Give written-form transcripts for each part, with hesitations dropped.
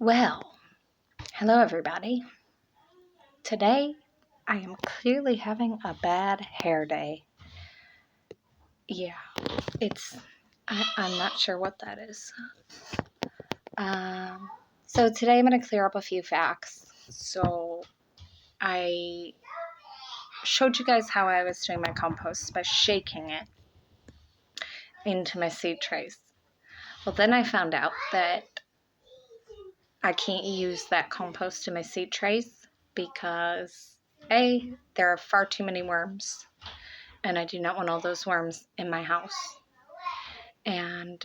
Well, hello everybody. Today I am clearly having a bad hair day. Yeah, I'm not sure what that is. So today I'm going to clear up a few facts. So I showed you guys how I was doing my compost by shaking it into my seed trays. Well, then I found out that I can't use that compost in my seed trays because A, there are far too many worms, and I do not want all those worms in my house. And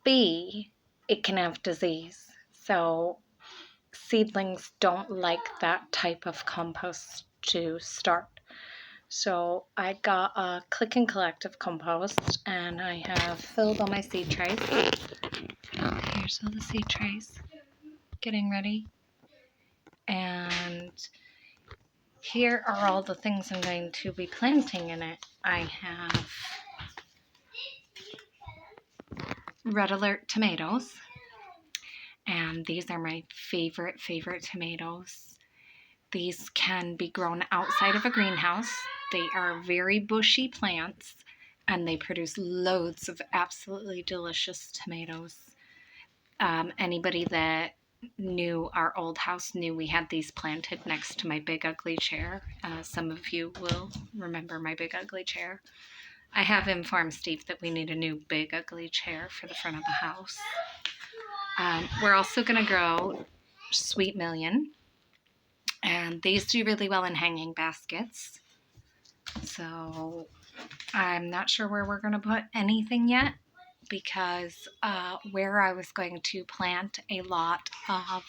B, it can have disease. So seedlings don't like that type of compost to start. So I got a click and collect of compost, and I have filled all my seed trays. Here's all the seed trays getting ready. And here are all the things I'm going to be planting in it. I have Red Alert tomatoes, and these are my favorite tomatoes. These can be grown outside of a greenhouse. They are very bushy plants, and they produce loads of absolutely delicious tomatoes. Anybody that knew our old house knew we had these planted next to my big ugly chair. Some of you will remember my big ugly chair. I have informed Steve that we need a new big ugly chair for the front of the house. We're also going to grow Sweet Million, and these do really well in hanging baskets. So I'm not sure where we're going to put anything yet, because where I was going to plant a lot of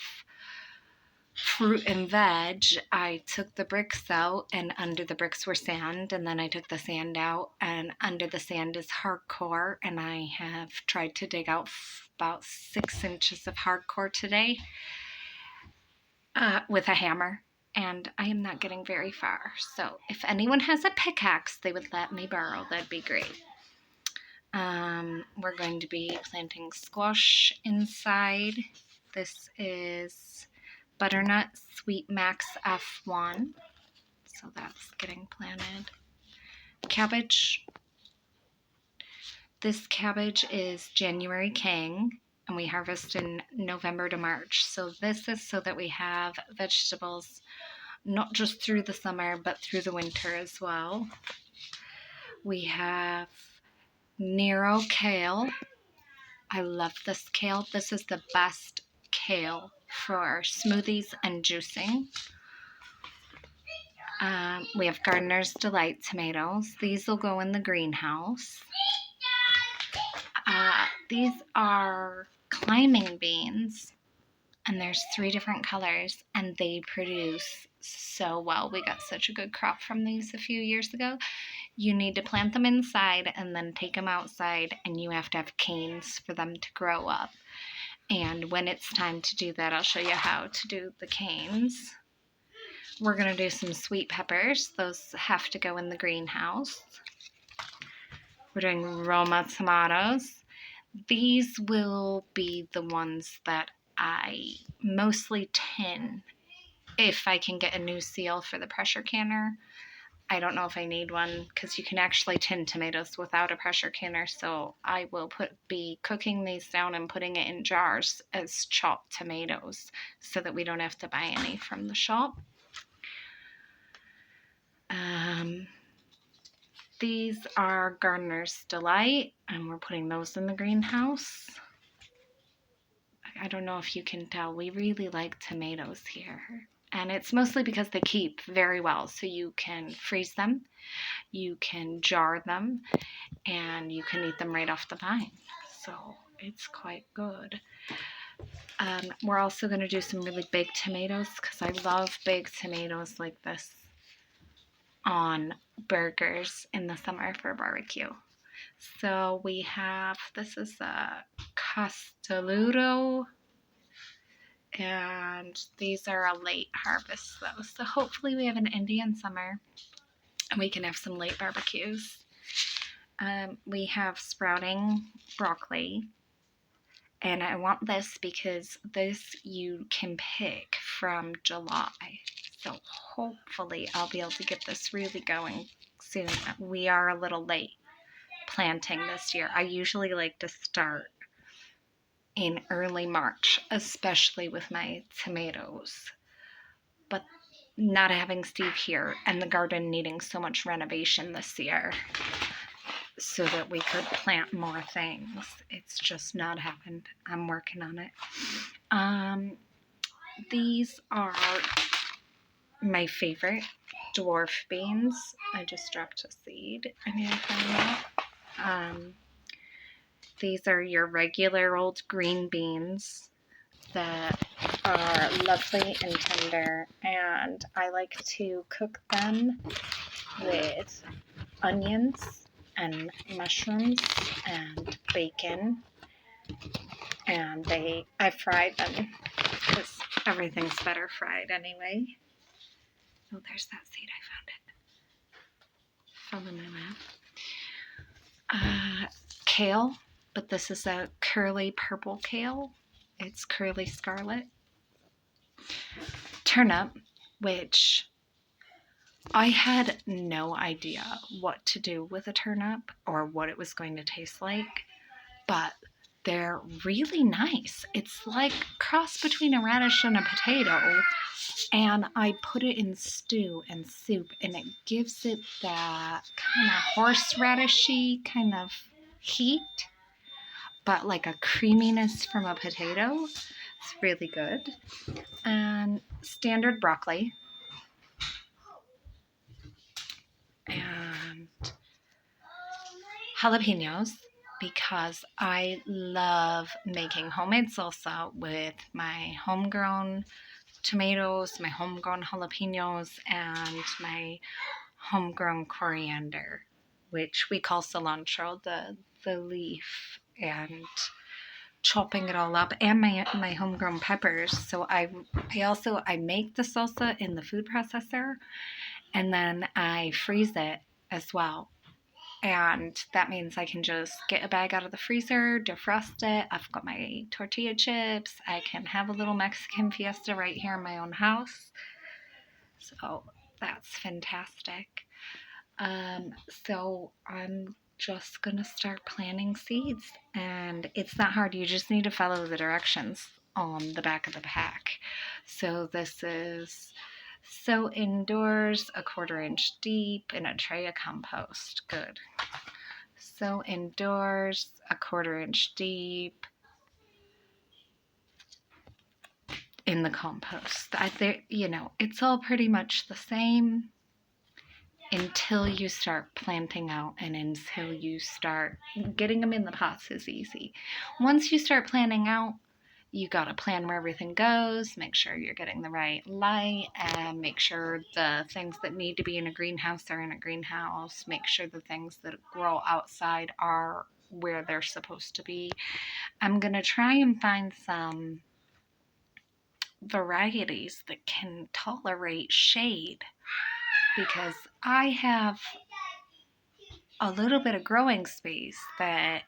fruit and veg, I took the bricks out, and under the bricks were sand, and then I took the sand out, and under the sand is hardcore, and I have tried to dig out about 6 inches of hardcore today with a hammer, and I am not getting very far. So if anyone has a pickaxe they would let me borrow, that'd be great. We're going to be planting squash inside. This is Butternut Sweet Max F1. So that's getting planted. Cabbage. This cabbage is January King, and we harvest in November to March. So this is so that we have vegetables not just through the summer, but through the winter as well. We have Nero kale. I love this kale. This is the best kale for smoothies and juicing. We have Gardener's Delight tomatoes. These will go in the greenhouse. These are climbing beans, and there's 3 different colors, and they produce so well. We got such a good crop from these a few years ago. You need to plant them inside and then take them outside, and you have to have canes for them to grow up. And when it's time to do that, I'll show you how to do the canes. We're going to do some sweet peppers. Those have to go in the greenhouse. We're doing Roma tomatoes. These will be the ones that I mostly tin if I can get a new seal for the pressure canner. I don't know if I need one because you can actually tin tomatoes without a pressure canner, so I will be cooking these down and putting it in jars as chopped tomatoes so that we don't have to buy any from the shop. These are Gardener's Delight, and we're putting those in the greenhouse. I don't know if you can tell, we really like tomatoes here. And it's mostly because they keep very well. So you can freeze them, you can jar them, and you can eat them right off the vine. So it's quite good. We're also going to do some really big tomatoes because I love big tomatoes like this on burgers in the summer for barbecue. So we have, this is a Castelluto, and these are a late harvest though. So hopefully we have an Indian summer and we can have some late barbecues. We have sprouting broccoli, And I want this because this you can pick from July. So hopefully I'll be able to get this really going soon. We are a little late planting this year. I usually like to start in early March, especially with my tomatoes. But not having Steve here and the garden needing so much renovation this year so that we could plant more things, it's just not happened. I'm working on it. These are my favorite dwarf beans. I just dropped a seed. I need to find that. These are your regular old green beans that are lovely and tender, and I like to cook them with onions and mushrooms and bacon, and I fried them because everything's better fried anyway. Oh, there's that seed. I found it. Fell in my lap. Kale, but this is a curly purple kale. It's curly scarlet. Turnip, which I had no idea what to do with a turnip or what it was going to taste like, but they're really nice. It's like a cross between a radish and a potato, and I put it in stew and soup, and it gives it that kind of horseradishy kind of heat, but like a creaminess from a potato. It's really good. And standard broccoli. And jalapenos, because I love making homemade salsa with my homegrown tomatoes, my homegrown jalapenos, and my homegrown coriander, which we call cilantro, the leaf, and chopping it all up, and my homegrown peppers. So I make the salsa in the food processor, and then I freeze it as well. And that means I can just get a bag out of the freezer, defrost it. I've got my tortilla chips. I can have a little Mexican fiesta right here in my own house. So that's fantastic. So I'm just gonna start planting seeds, and it's not hard. You just need to follow the directions on the back of the pack. So this is sow indoors, a 1/4 inch deep in a tray of compost. Good. Sow indoors, a 1/4 inch deep in the compost. It's all pretty much the same until you start planting out, and until you start getting them in the pots is easy. Once you start planting out, you got to plan where everything goes, make sure you're getting the right light, and make sure the things that need to be in a greenhouse are in a greenhouse. Make sure the things that grow outside are where they're supposed to be. I'm going to try and find some varieties that can tolerate shade, because I have a little bit of growing space that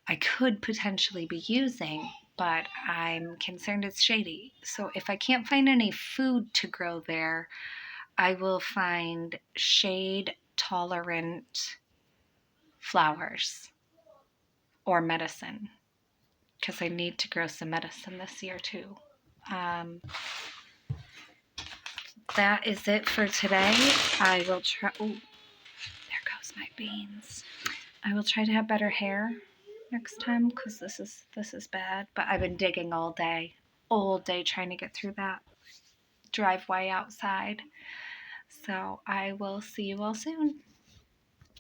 I could potentially be using, but I'm concerned it's shady. So if I can't find any food to grow there, I will find shade tolerant flowers or medicine, because I need to grow some medicine this year too. That is it for today. I will try. Oh, there goes my beans. I will try to have better hair next time, because this is bad. But I've been digging all day trying to get through that driveway outside. So I will see you all soon.